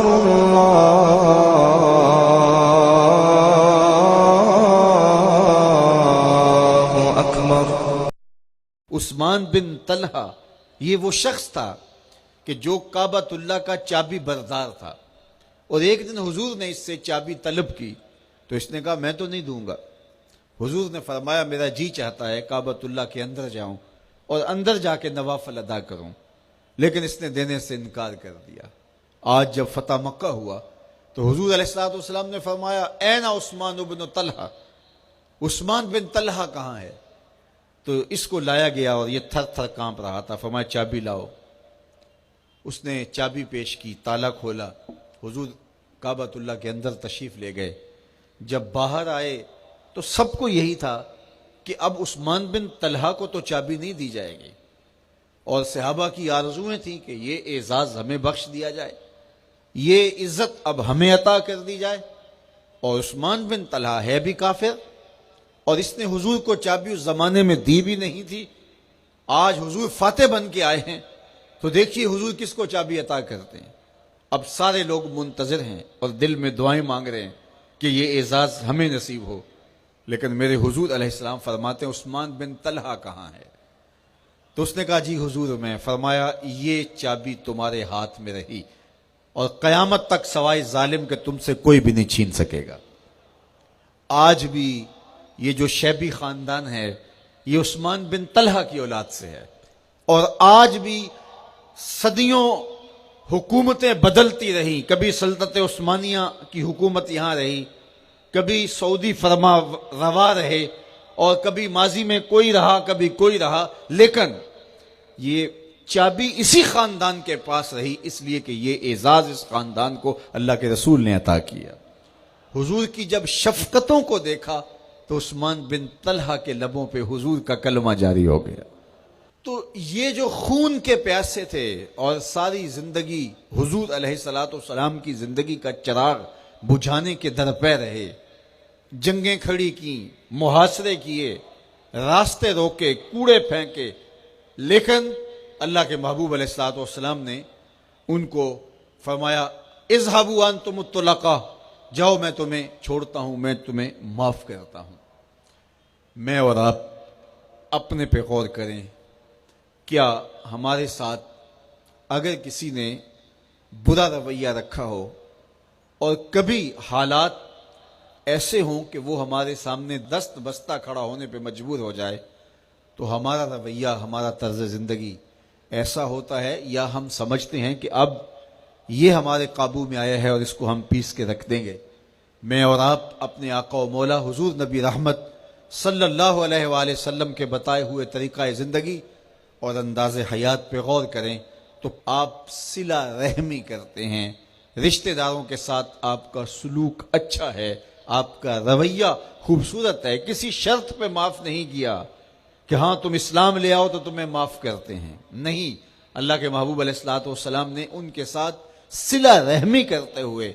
اکبر اللہ اکبر۔ عثمان بن طلحہ یہ وہ شخص تھا کہ جو کعبۃ اللہ کا چابی بردار تھا، اور ایک دن حضور نے اس سے چابی طلب کی تو اس نے کہا میں تو نہیں دوں گا۔ حضور نے فرمایا میرا جی چاہتا ہے کعبۃ اللہ کے اندر جاؤں اور اندر جا کے نوافل ادا کروں، لیکن اس نے دینے سے انکار کر دیا۔ آج جب فتح مکہ ہوا تو حضور علیہ السلام نے فرمایا این عثمان بن طلحہ، عثمان بن طلحہ کہاں ہے؟ تو اس کو لایا گیا اور یہ تھر تھر کانپ رہا تھا۔ فرمایا چابی لاؤ۔ اس نے چابی پیش کی، تالا کھولا، حضور کعبۃ اللہ کے اندر تشریف لے گئے۔ جب باہر آئے تو سب کو یہی تھا کہ اب عثمان بن طلحہ کو تو چابی نہیں دی جائے گی، اور صحابہ کی آرزویں تھیں کہ یہ اعزاز ہمیں بخش دیا جائے، یہ عزت اب ہمیں عطا کر دی جائے، اور عثمان بن طلحہ ہے بھی کافر، اور اس نے حضور کو چابی اس زمانے میں دی بھی نہیں تھی۔ آج حضور فاتح بن کے آئے ہیں تو دیکھیے حضور کس کو چابی عطا کرتے ہیں۔ اب سارے لوگ منتظر ہیں اور دل میں دعائیں مانگ رہے ہیں کہ یہ اعزاز ہمیں نصیب ہو، لیکن میرے حضور علیہ السلام فرماتے ہیں عثمان بن طلحہ کہاں ہے؟ تو اس نے کہا جی حضور میں۔ فرمایا یہ چابی تمہارے ہاتھ میں رہی اور قیامت تک سوائے ظالم کے تم سے کوئی بھی نہیں چھین سکے گا۔ آج بھی یہ جو شیبی خاندان ہے یہ عثمان بن طلحہ کی اولاد سے ہے، اور آج بھی صدیوں حکومتیں بدلتی رہی، کبھی سلطنت عثمانیہ کی حکومت یہاں رہی، کبھی سعودی فرما روا رہے، اور کبھی ماضی میں کوئی رہا کبھی کوئی رہا، لیکن یہ چابی اسی خاندان کے پاس رہی، اس لیے کہ یہ اعزاز اس خاندان کو اللہ کے رسول نے عطا کیا۔ حضور کی جب شفقتوں کو دیکھا تو عثمان بن طلحہ کے لبوں پہ حضور کا کلمہ جاری ہو گیا۔ تو یہ جو خون کے پیاسے تھے اور ساری زندگی حضور علیہ السلام کی زندگی کا چراغ بجھانے کے درپے رہے، جنگیں کھڑی کی، محاصرے کیے، راستے روکے، کوڑے پھینکے، لیکن اللہ کے محبوب علیہ السلام نے ان کو فرمایا اذهبوا انتم الطلقاء، جاؤ میں تمہیں چھوڑتا ہوں، میں تمہیں معاف کرتا ہوں۔ میں اور آپ اپنے پہ غور کریں، کیا ہمارے ساتھ اگر کسی نے برا رویہ رکھا ہو اور کبھی حالات ایسے ہوں کہ وہ ہمارے سامنے دست بستہ کھڑا ہونے پہ مجبور ہو جائے، تو ہمارا رویہ، ہمارا طرز زندگی ایسا ہوتا ہے یا ہم سمجھتے ہیں کہ اب یہ ہمارے قابو میں آیا ہے اور اس کو ہم پیس کے رکھ دیں گے؟ میں اور آپ اپنے آقا و مولا حضور نبی رحمت صلی اللہ علیہ وآلہ وسلم کے بتائے ہوئے طریقہ زندگی اور انداز حیات پہ غور کریں تو آپ صلہ رحمی کرتے ہیں، رشتہ داروں کے ساتھ آپ کا سلوک اچھا ہے، آپ کا رویہ خوبصورت ہے، کسی شرط پہ معاف نہیں کیا کہ ہاں تم اسلام لے آؤ تو تمہیں معاف کرتے ہیں، نہیں، اللہ کے محبوب علیہ السلام نے ان کے ساتھ صلہ رحمی کرتے ہوئے